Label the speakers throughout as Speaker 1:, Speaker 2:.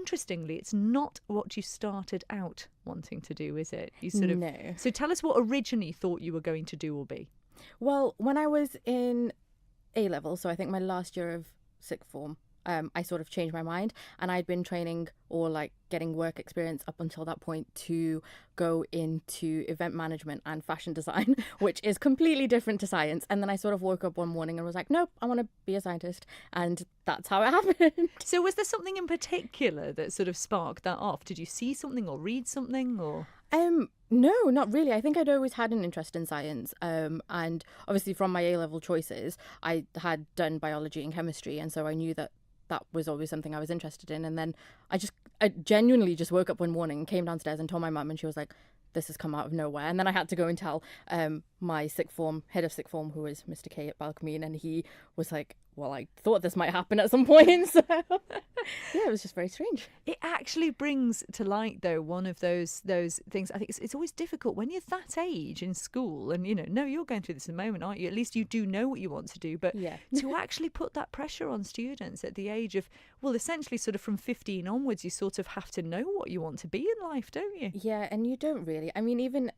Speaker 1: interestingly, it's not what you started out wanting to do, is it? You sort of
Speaker 2: No.
Speaker 1: So tell us what originally thought you were going to do or be.
Speaker 2: Well, when I was in A level, so I think my last year of sixth form, I sort of changed my mind, and I'd been training or like getting work experience up until that point to go into event management and fashion design, which is completely different to science. And then I sort of woke up one morning and was like, nope, I want to be a scientist. And that's how it happened.
Speaker 1: So was there something in particular that sort of sparked that off? Did you see something or read something or?
Speaker 2: No, not really. I think I'd always had an interest in science. And obviously from my A-level choices, I had done biology and chemistry. And so I knew that that was always something I was interested in. And then I genuinely just woke up one morning and came downstairs and told my mum, and she was like, this has come out of nowhere. And then I had to go and tell my sixth form, head of sixth form, who was Mr. K at Balcomine, and he was like, well, I thought this might happen at some point. So yeah, it was just very strange.
Speaker 1: It actually brings to light, though, one of those things. I think it's always difficult when you're that age in school, and you're going through this at the moment, aren't you? At least you do know what you want to do, but
Speaker 2: Yeah.
Speaker 1: to actually put that pressure on students at the age of, well, essentially sort of from 15 onwards, you sort of have to know what you want to be in life, don't you?
Speaker 2: Yeah, and you don't really. I mean, even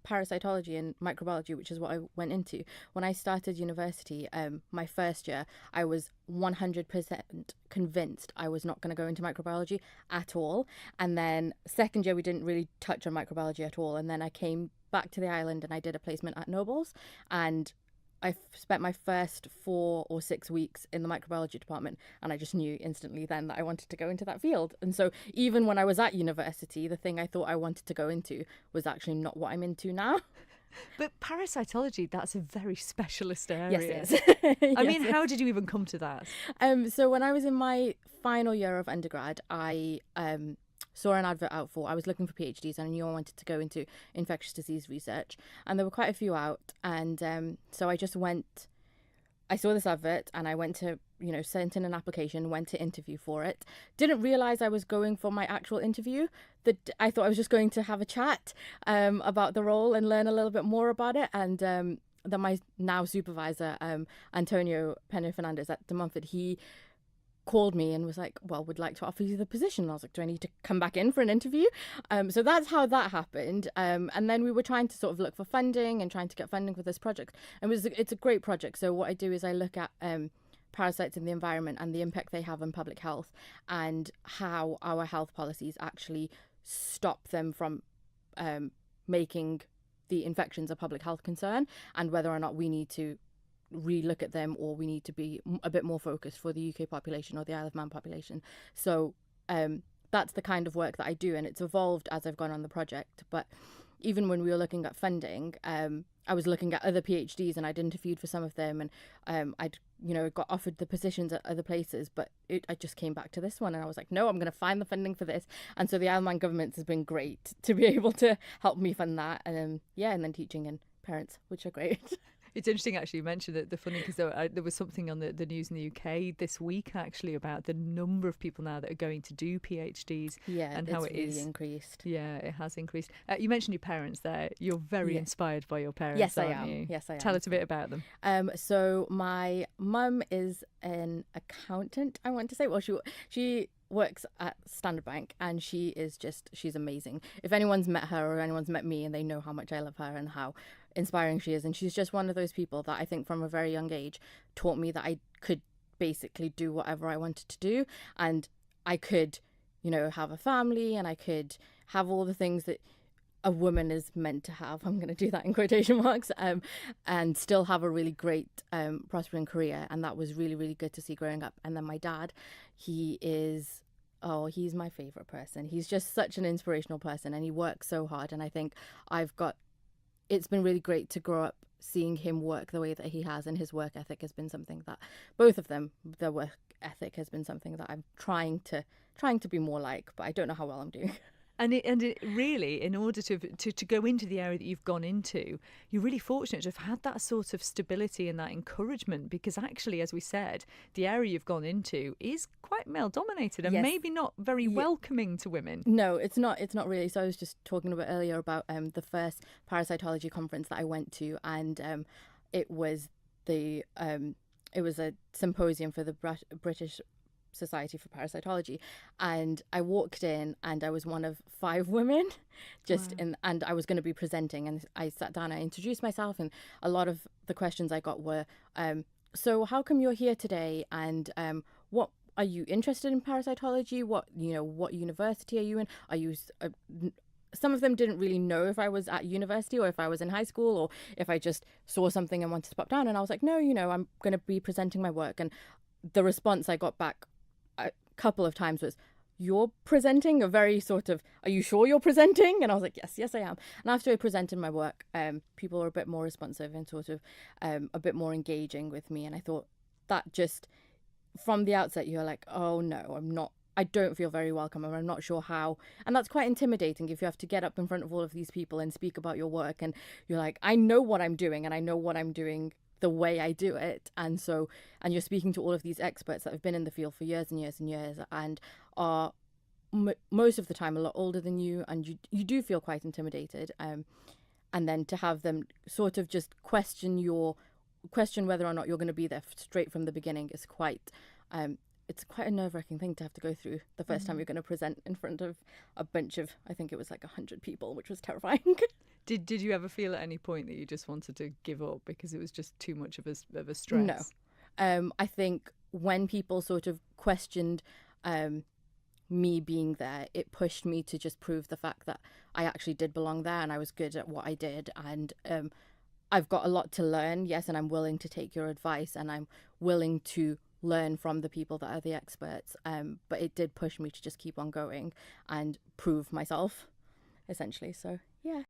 Speaker 2: parasitology and microbiology, which is what I went into. When I started university, my first year, I was 100% convinced I was not going to go into microbiology at all. And then second year, we didn't really touch on microbiology at all. And then I came back to the island and I did a placement at Nobles, and I spent my first 4 or 6 weeks in the microbiology department, and I just knew instantly then that I wanted to go into that field. And so even when I was at university, the thing I thought I wanted to go into was actually not what I'm into now.
Speaker 1: But parasitology, that's a very specialist area.
Speaker 2: Yes, it is.
Speaker 1: I mean, how did you even come to that?
Speaker 2: So when I was in my final year of undergrad, I saw an advert out I was looking for PhDs, and I knew I wanted to go into infectious disease research, and there were quite a few out, and so I saw this advert and I went to, sent in an application, went to interview for it. Didn't realise I was going for my actual interview. I thought I was just going to have a chat about the role and learn a little bit more about it, and then my now supervisor, Antonio Pena Fernandez at De Montfort, he called me and was like, well, would like to offer you the position. And I was like, do I need to come back in for an interview? So that's how that happened. And then we were trying to sort of look for funding and trying to get funding for this project. And it's a great project. So what I do is I look at parasites in the environment and the impact they have on public health, and how our health policies actually stop them from making the infections a public health concern, and whether or not we need to re-look at them, or we need to be a bit more focused for the UK population or the Isle of Man population. So that's the kind of work that I do, and it's evolved as I've gone on the project. But even when we were looking at funding, I was looking at other PhDs, and I'd interviewed for some of them, and I'd got offered the positions at other places, but I just came back to this one, and I was like, no, I'm going to find the funding for this. And so the Isle of Man government has been great to be able to help me fund that, and and then teaching and parents, which are great.
Speaker 1: It's interesting, actually, you mentioned that the funding, because there was something on the news in the UK this week, actually, about the number of people now that are going to do PhDs.
Speaker 2: Yeah,
Speaker 1: and how
Speaker 2: it's
Speaker 1: it
Speaker 2: really
Speaker 1: is
Speaker 2: increased.
Speaker 1: Yeah, it has increased. You mentioned your parents there. You're very inspired by your parents,
Speaker 2: Yes,
Speaker 1: aren't
Speaker 2: I am.
Speaker 1: you?
Speaker 2: Yes, I am.
Speaker 1: Tell us a bit about them.
Speaker 2: So my mum is an accountant, I want to say. Well, she works at Standard Bank, and she's amazing. If anyone's met her or anyone's met me, and they know how much I love her and how inspiring she is, and she's just one of those people that I think from a very young age taught me that I could basically do whatever I wanted to do, and I could have a family, and I could have all the things that a woman is meant to have. I'm going to do that in quotation marks, and still have a really great prospering career. And that was really, really good to see growing up. And then my dad, he's my favorite person. He's just such an inspirational person, and he works so hard. And I think it's been really great to grow up seeing him work the way that he has, and his work ethic has been something that both of them, their work ethic has been something that I'm trying to be more like, but I don't know how well I'm doing.
Speaker 1: And it really, in order to go into the area that you've gone into, you're really fortunate to have had that sort of stability and that encouragement, because actually, as we said, the area you've gone into is quite male dominated and maybe not very welcoming to women.
Speaker 2: No, it's not really. So I was just talking a bit earlier about the first parasitology conference that I went to, and it was a symposium for the British Society for Parasitology, and I walked in and I was one of 5 women just
Speaker 1: Wow.
Speaker 2: and I was going to be presenting, and I sat down, I introduced myself, and a lot of the questions I got were so how come you're here today, and what are you interested in parasitology, what university are you in, are you some of them didn't really know if I was at university or if I was in high school or if I just saw something and wanted to pop down. And I was like, no, I'm going to be presenting my work. And the response I got back a couple of times was, you're presenting? A very sort of, are you sure you're presenting? And I was like, yes, I am. And after I presented my work, people were a bit more responsive and sort of a bit more engaging with me. And I thought that just from the outset, you're like, oh no, I don't feel very welcome, and I'm not sure how. And that's quite intimidating if you have to get up in front of all of these people and speak about your work. And you're like, I know what I'm doing, and I know what I'm doing the way I do it. And you're speaking to all of these experts that have been in the field for years and years and years and are most of the time a lot older than you. And you do feel quite intimidated. And then to have them sort of just question whether or not you're going to be there straight from the beginning is quite it's quite a nerve-wracking thing to have to go through the first time you're going to present in front of a bunch of, I think it was like 100 people, which was terrifying.
Speaker 1: Did you ever feel at any point that you just wanted to give up because it was just too much of a stress?
Speaker 2: No. I think when people sort of questioned me being there, it pushed me to just prove the fact that I actually did belong there and I was good at what I did. And I've got a lot to learn, yes, and I'm willing to take your advice and I'm willing to learn from the people that are the experts. But it did push me to just keep on going and prove myself, essentially. So, yeah.